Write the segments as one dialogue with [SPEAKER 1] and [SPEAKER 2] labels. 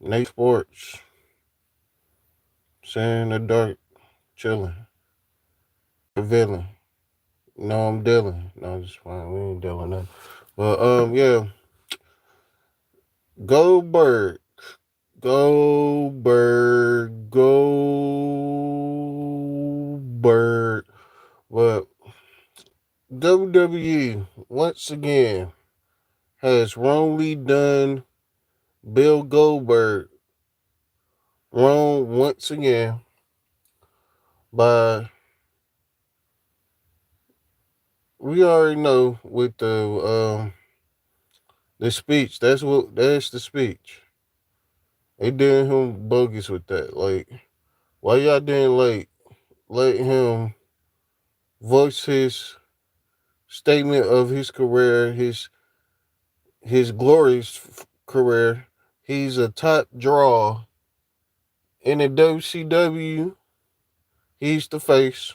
[SPEAKER 1] Nate Sports. Saying in the dark, chilling. The villain. No, I'm dealing. No, I'm just fine. We ain't dealing nothing. But yeah. Goldberg. Goldberg. But WWE once again has wrongly done Bill Goldberg wrong once again by we already know with the speech. That's the speech. They did him bogus with that. Like, why y'all didn't let him voice his statement of his career, his glorious career. He's a top draw in the WCW. He's the face.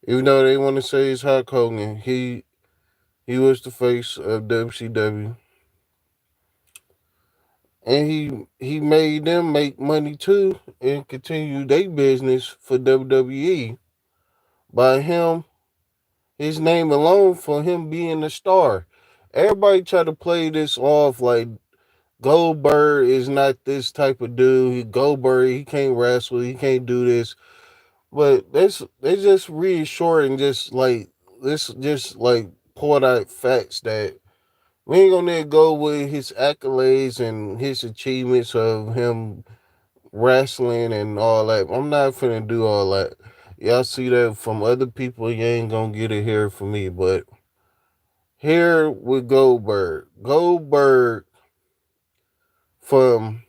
[SPEAKER 1] Even though they want to say it's Hulk Hogan, he was the face of WCW, and he made them make money too and continue their business for WWE by his name alone for him being a star. Everybody try to play this off like Goldberg is not this type of dude. Goldberg, he can't wrestle, he can't do this. But they just reassuring, just like this, just like point out facts that we ain't gonna go with his accolades and his achievements of him wrestling and all that. I'm not finna do all that. Y'all see that from other people, you ain't gonna get it here from me. But here with Goldberg. Goldberg, from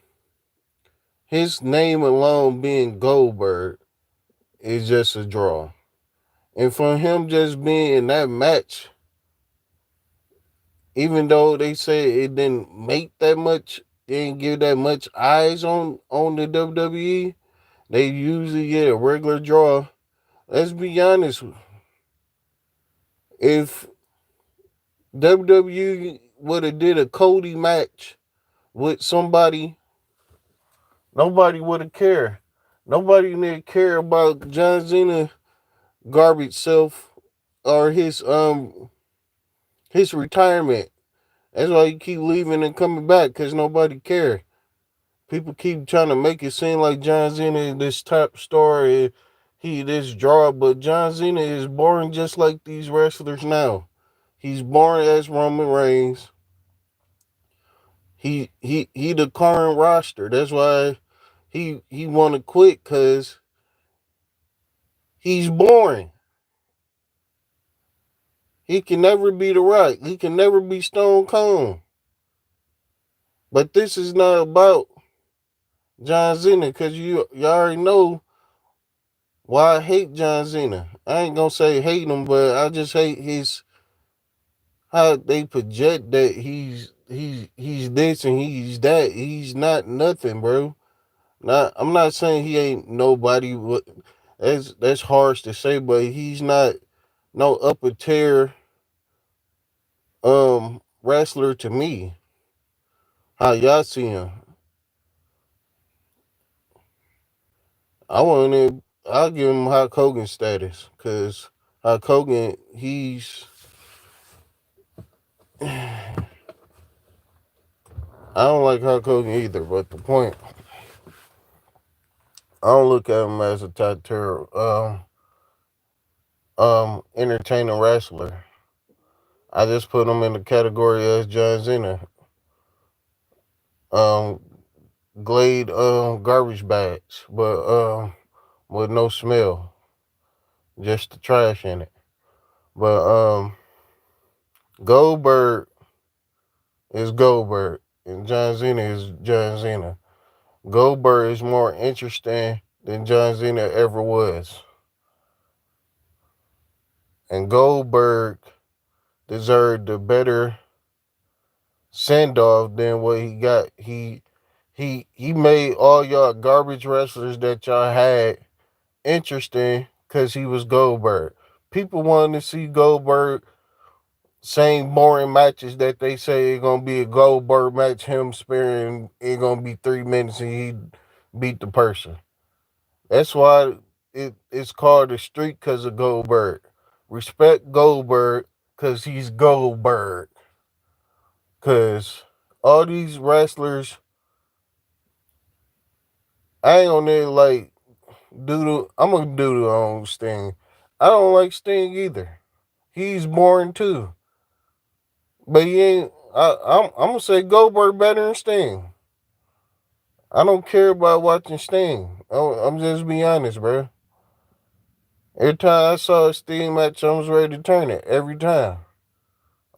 [SPEAKER 1] his name alone being Goldberg, is just a draw. And for him just being in that match, even though they say it didn't make that much, they didn't give that much eyes on the WWE, they usually get a regular draw. Let's be honest, if WWE would have did a Cody match with somebody, nobody would have cared. Nobody would care about John Cena garbage self or his retirement. That's why he keep leaving and coming back because nobody care. People keep trying to make it seem like John Cena is this top star and he this draw, but John Cena is boring just like these wrestlers now. He's boring as Roman Reigns. He the current roster. That's why he want to quit because he's boring. He can never be the Rock. He can never be Stone Cold. But this is not about John Cena because you already know why I hate John Cena. I ain't gonna say hate him, but I just hate his how they project that he's this and he's that. He's not nothing, bro. I'm not saying he ain't nobody. That's harsh to say, but he's not no upper tier wrestler to me. How y'all see him? I want to. I'll give him Hulk Hogan status because Hulk Hogan, I don't like Hulk Hogan either. But the point, I don't look at him as a top tier entertaining wrestler. I just put him in the category as John Cena. Um, Glade garbage bags, but with no smell, just the trash in it. But Goldberg is Goldberg, and John Cena is John Cena. Goldberg is more interesting than John Cena ever was, and Goldberg deserved a better send off than what he got. He made all y'all garbage wrestlers that y'all had interesting because he was Goldberg. People wanted to see Goldberg same boring matches that they say it's gonna be a Goldberg match, him sparing it gonna be 3 minutes and he beat the person. That's why it's called a streak because of Goldberg. Respect Goldberg because he's Goldberg. Because all these wrestlers, I ain't on there like Doodle. I'm gonna Doodle on Sting. I don't like Sting either. He's boring too. But he ain't. I'm gonna say Goldberg better than Sting. I don't care about watching Sting. I'm just be honest, bro. Every time I saw a Sting match, I was ready to turn it. Every time.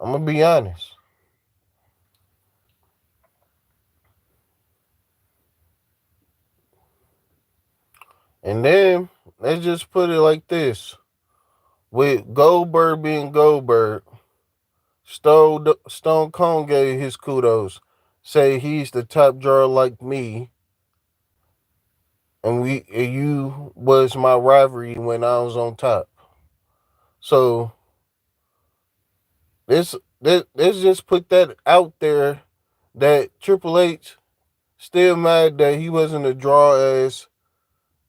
[SPEAKER 1] I'm gonna be honest. And then let's just put it like this: with Goldberg being Goldberg, Stone Cold gave his kudos. Say he's the top drawer like me, and you was my rivalry when I was on top. So let's just put that out there that Triple H still mad that he wasn't a draw as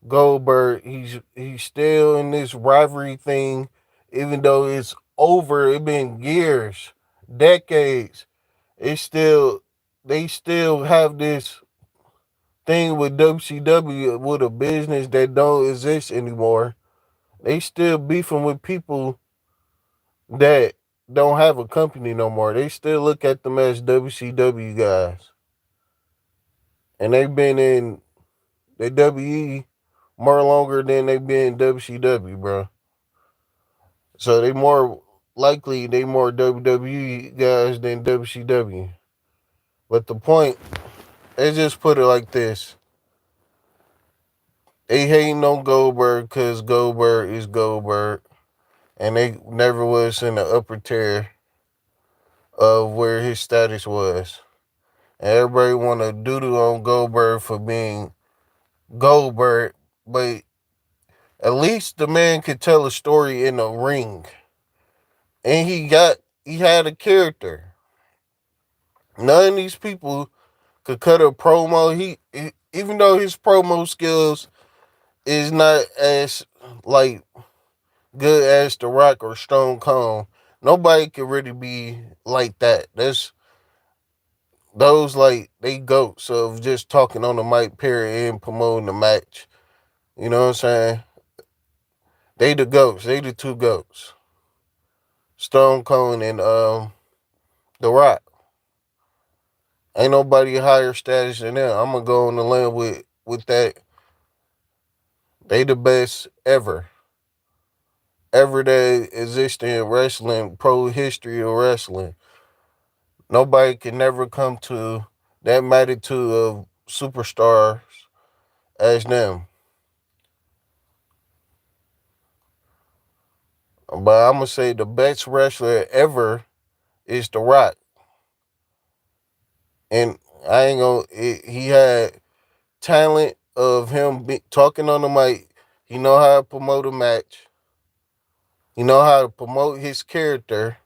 [SPEAKER 1] Goldberg. He's still in this rivalry thing, even though it's over. It been years, decades. It's still they still have this thing with WCW with a business that don't exist anymore. They still beefing with people that don't have a company no more. They still look at them as WCW guys. And they've been in the WE more longer than they've been in WCW, bro. So they more likely they more WWE guys than WCW. But the point, they just put it like this. They hating on Goldberg because Goldberg is Goldberg. And they never was in the upper tier of where his status was. And everybody want to doodle on Goldberg for being Goldberg, but at least the man could tell a story in a ring. And he had a character. None of these people could cut a promo. Even though his promo skills is not as like good as The Rock or Stone Cold, nobody could really be like that. That's those like they goats of just talking on the mic period and promoting the match. You know what I'm saying? They the goats. They the two goats. Stone Cold and The Rock. Ain't nobody higher status than them. I'm gonna go on the limb with that. They the best ever that exist in wrestling, pro history of wrestling. Nobody can never come to that magnitude of superstars as them. But I'm gonna say the best wrestler ever is The Rock, and I ain't gonna. He had talent of him talking on the mic. He know how to promote a match. He know how to promote his character,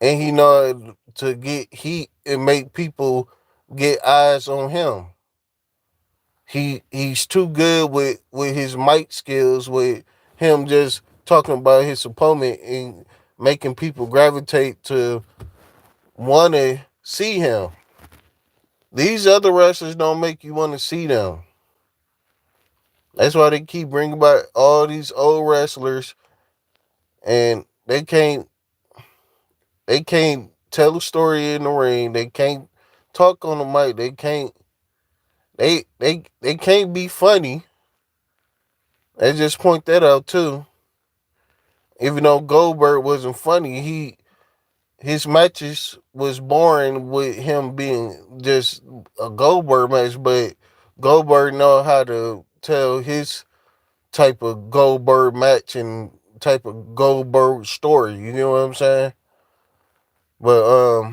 [SPEAKER 1] and he know how to get heat and make people get eyes on him. He's too good with his mic skills, with him just talking about his opponent and making people gravitate to want to see him. These other wrestlers don't make you want to see them. That's why they keep bringing back all these old wrestlers, and they can't tell a story in the ring. They can't talk on the mic. They can't be funny. They just point that out too. Even though Goldberg wasn't funny, his matches was boring with him being just a Goldberg match, but Goldberg know how to tell his type of Goldberg match and type of Goldberg story. You know what I'm saying? But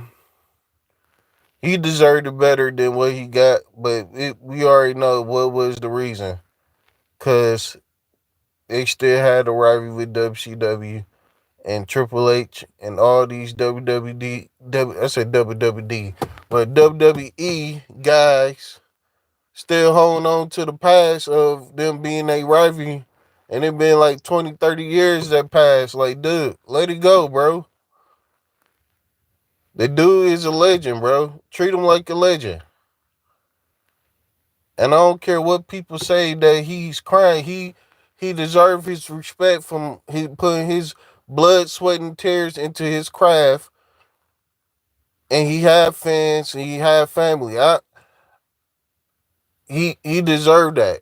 [SPEAKER 1] he deserved it better than what he got. But we already know what was the reason, cause they still had a rivalry with WCW, and Triple H and all these I said WWD, but WWE guys still holding on to the past of them being a rivalry. And it been like 20, 30 years that passed. Like, dude, let it go, bro. The dude is a legend, bro. Treat him like a legend. And I don't care what people say that he's crying. He deserves his respect from putting his blood, sweat, and tears into his craft. And he had fans and he had family. He deserved that.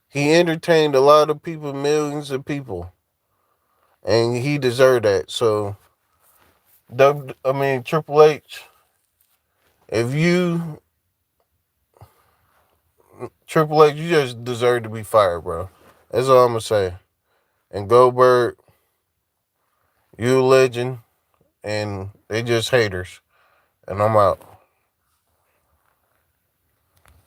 [SPEAKER 1] He entertained a lot of people, millions of people. And he deserved that. So Triple H, if you Triple H, you just deserve to be fired, bro. That's all I'm gonna say. And Goldberg, you a legend, and they just haters. And I'm out.